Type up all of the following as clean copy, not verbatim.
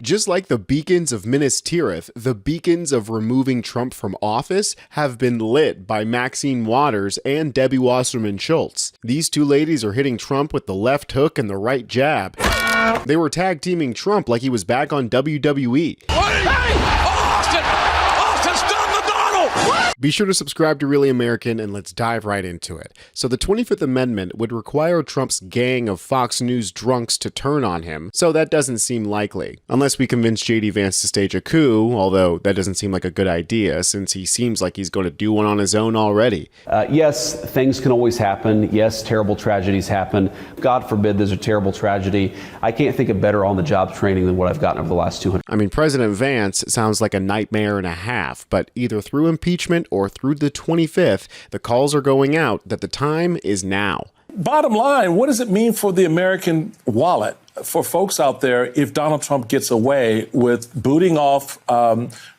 Just like the beacons of Minas Tirith, the beacons of removing Trump from office have been lit by Maxine Waters and Debbie Wasserman Schultz. These two ladies are hitting Trump with the left hook and the right jab. They were tag teaming Trump like he was back on WWE. Be sure to subscribe to Really American and let's dive right into it. So the 25th Amendment would require Trump's gang of Fox News drunks to turn on him, so that doesn't seem likely. Unless we convince JD Vance to stage a coup, although that doesn't seem like a good idea since he seems like he's going to do one on his own already. Yes, things can always happen. Yes, terrible tragedies happen. God forbid there's a terrible tragedy. I can't think of better on-the-job training than what I've gotten over the last 200. I mean, President Vance sounds like a nightmare and a half, but either through impeachment or through the 25th, the calls are going out that the time is now. Bottom line, what does it mean for the American wallet, for folks out there, if Donald Trump gets away with booting off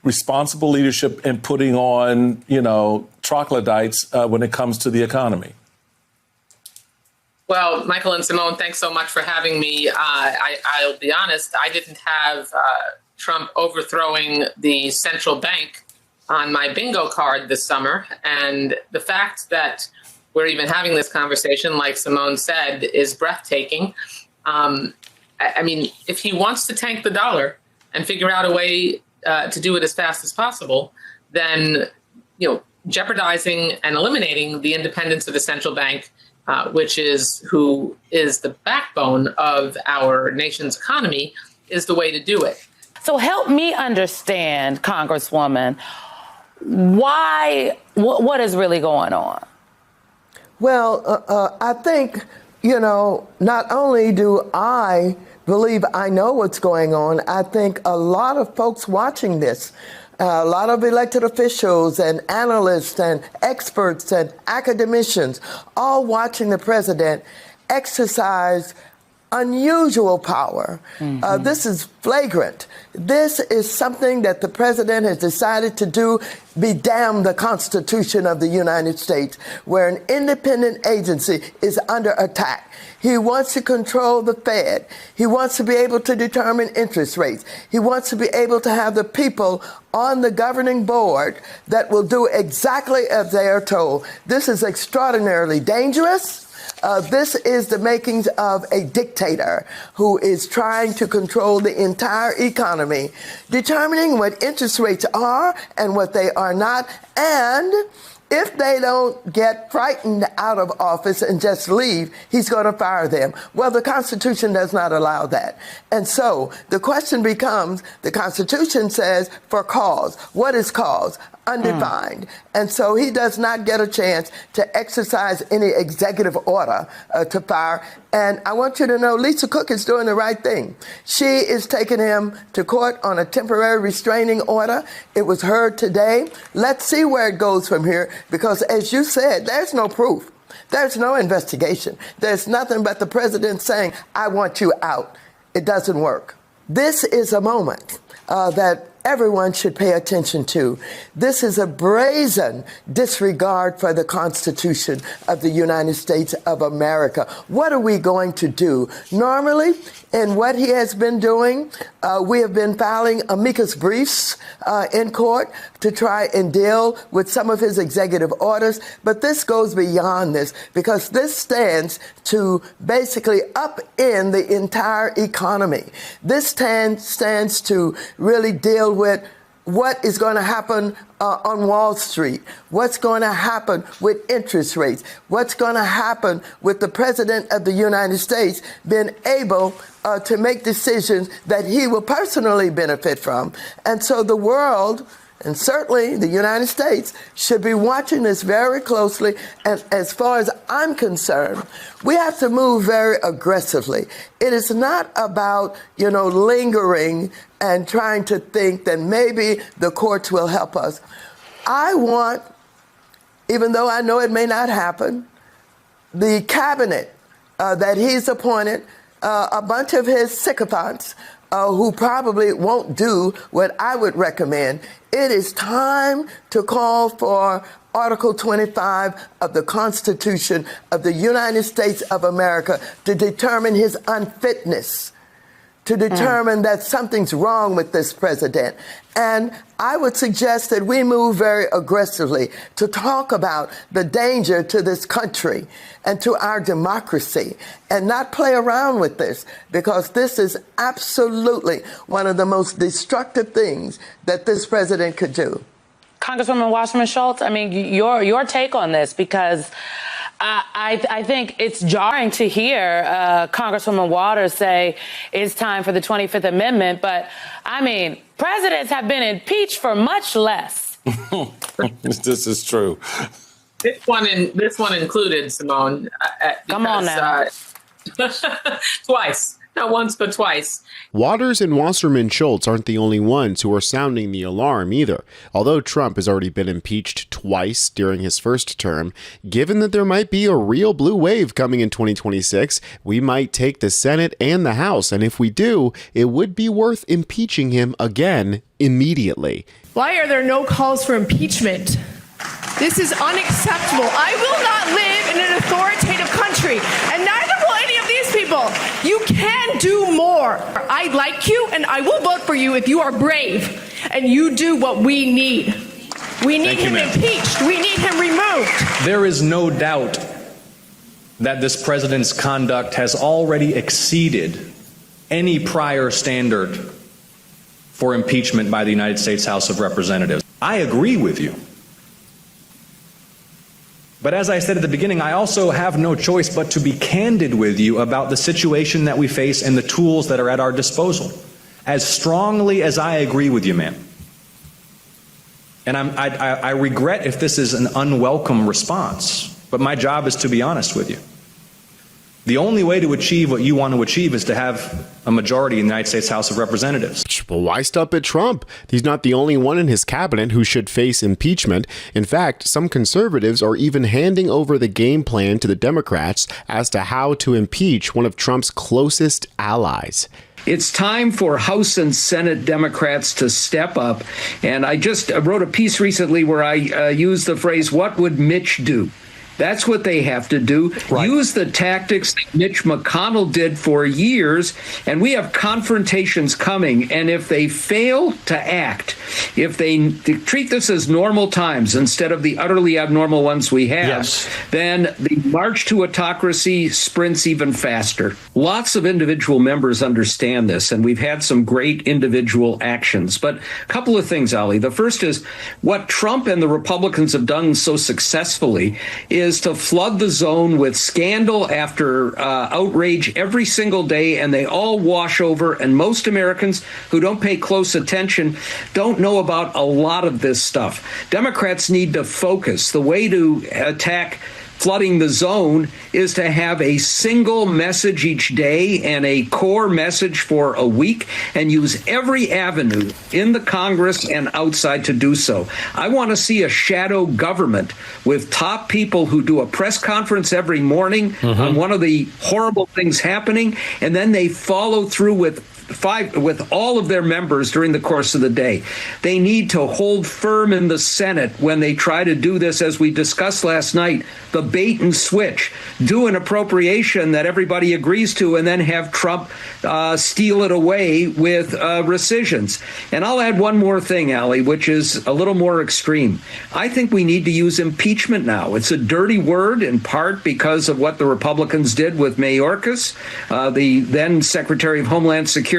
responsible leadership and putting on, troglodytes when it comes to the economy? Well, Michael and Simone, thanks so much for having me. I'll be honest, I didn't have Trump overthrowing the central bank on my bingo card this summer. And the fact that we're even having this conversation, like Simone said, is breathtaking. I mean, if he wants to tank the dollar and figure out a way to do it as fast as possible, then, jeopardizing and eliminating the independence of the central bank, who is the backbone of our nation's economy, is the way to do it. So help me understand, Congresswoman, what is really going on? Well, I think, not only do I believe I know what's going on, I think a lot of folks watching this, a lot of elected officials and analysts and experts and academicians, all watching the president exercise unusual power. Mm-hmm. This is flagrant. This is something that the president has decided to do, be damned the Constitution of the United States, where an independent agency is under attack. He wants to control the Fed. He wants to be able to determine interest rates. He wants to be able to have the people on the governing board that will do exactly as they are told. This is extraordinarily dangerous. This is the makings of a dictator who is trying to control the entire economy, determining what interest rates are and what they are not, and if they don't get frightened out of office and just leave, he's going to fire them. Well, the Constitution does not allow that. And so the question becomes, the Constitution says for cause. What is cause? Undefined. And so he does not get a chance to exercise any executive order to fire. And I want you to know Lisa Cook is doing the right thing. She is taking him to court on a temporary restraining order. It was heard today. Let's see where it goes from here, because as you said, there's no proof. There's no investigation. There's nothing but the president saying, I want you out. It doesn't work. This is a moment that everyone should pay attention to. This is a brazen disregard for the Constitution of the United States of America. What are we going to do? Normally, in what he has been doing, we have been filing amicus briefs in court to try and deal with some of his executive orders. But this goes beyond this, because this stands to basically upend the entire economy. This stands to really deal with what is going to happen on Wall Street, what's going to happen with interest rates, what's going to happen with the president of the United States being able to make decisions that he will personally benefit from. And so the world, and certainly the United States, should be watching this very closely. And as far as I'm concerned, we have to move very aggressively. It is not about, lingering and trying to think that maybe the courts will help us. I want, even though I know it may not happen, the cabinet that he's appointed, a bunch of his sycophants, who probably won't do what I would recommend. It is time to call for Article 25 of the Constitution of the United States of America to determine his unfitness to determine that something's wrong with this president. And I would suggest that we move very aggressively to talk about the danger to this country and to our democracy and not play around with this, because this is absolutely one of the most destructive things that this president could do. Congresswoman Wasserman Schultz, I mean, your take on this, because I think it's jarring to hear Congresswoman Waters say it's time for the 25th Amendment. But, I mean, presidents have been impeached for much less. This is true. This one included, Simone. Come on now. Twice. Not once, but twice. Waters and Wasserman Schultz aren't the only ones who are sounding the alarm either. Although Trump has already been impeached twice during his first term, given that there might be a real blue wave coming in 2026, we might take the Senate and the House. And if we do, it would be worth impeaching him again immediately. Why are there no calls for impeachment? This is unacceptable. I will not live in an authoritative country, and neither will any of these people. You can do more. I like you, and I will vote for you if you are brave and you do what we need. We need him impeached. We need him removed. There is no doubt that this president's conduct has already exceeded any prior standard for impeachment by the United States House of Representatives. I agree with you. But as I said at the beginning, I also have no choice but to be candid with you about the situation that we face and the tools that are at our disposal. As strongly as I agree with you, ma'am. And I regret if this is an unwelcome response, but my job is to be honest with you. The only way to achieve what you want to achieve is to have a majority in the United States House of Representatives. Well, why stop at Trump? He's not the only one in his cabinet who should face impeachment. In fact, some conservatives are even handing over the game plan to the Democrats as to how to impeach one of Trump's closest allies. It's time for House and Senate Democrats to step up. And I just wrote a piece recently where I used the phrase, "What would Mitch do?" That's what they have to do. Right. Use the tactics that Mitch McConnell did for years, and we have confrontations coming. And if they fail to act, if they treat this as normal times instead of the utterly abnormal ones we have, then the march to autocracy sprints even faster. Lots of individual members understand this, and we've had some great individual actions. But a couple of things, Ali. The first is what Trump and the Republicans have done so successfully is to flood the zone with scandal after outrage every single day, and they all wash over. And most Americans who don't pay close attention don't know about a lot of this stuff. Democrats need to focus. The way to attack flooding the zone is to have a single message each day and a core message for a week, and use every avenue in the Congress and outside to do so. I want to see a shadow government with top people who do a press conference every morning on one of the horrible things happening, and then they follow through with all of their members during the course of the day. They need to hold firm in the Senate when they try to do this, as we discussed last night, the bait and switch, do an appropriation that everybody agrees to, and then have Trump steal it away with rescissions. And I'll add one more thing, Ali, which is a little more extreme. I think we need to use impeachment now. It's a dirty word, in part because of what the Republicans did with Mayorkas, the then Secretary of Homeland Security.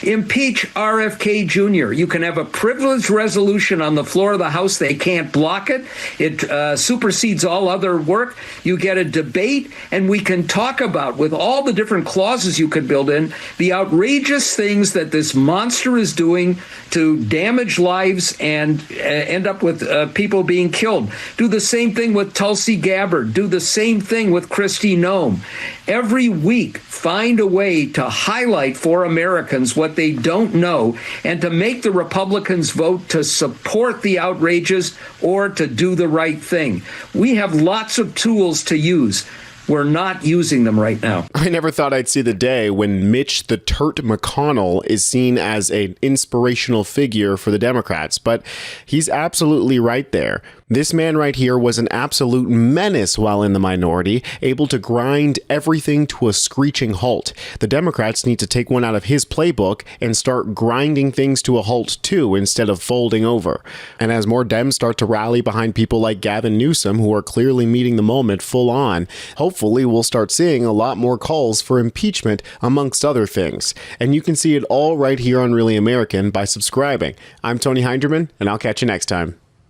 Impeach RFK Jr. You can have a privileged resolution on the floor of the House. They can't block it. It supersedes all other work. You get a debate, and we can talk about, with all the different clauses you could build in, the outrageous things that this monster is doing to damage lives and end up with people being killed. Do the same thing with Tulsi Gabbard. Do the same thing with Kristi Noem. Every week, find a way to highlight for Americans what they don't know, and to make the Republicans vote to support the outrages or to do the right thing. We have lots of tools to use. We're not using them right now. I never thought I'd see the day when Mitch the Turt McConnell is seen as an inspirational figure for the Democrats, but he's absolutely right there. This man right here was an absolute menace while in the minority, able to grind everything to a screeching halt. The Democrats need to take one out of his playbook and start grinding things to a halt too, instead of folding over. And as more Dems start to rally behind people like Gavin Newsom, who are clearly meeting the moment full on, hopefully we'll start seeing a lot more calls for impeachment, amongst other things. And you can see it all right here on Really American by subscribing. I'm Tony Hinderman, and I'll catch you next time.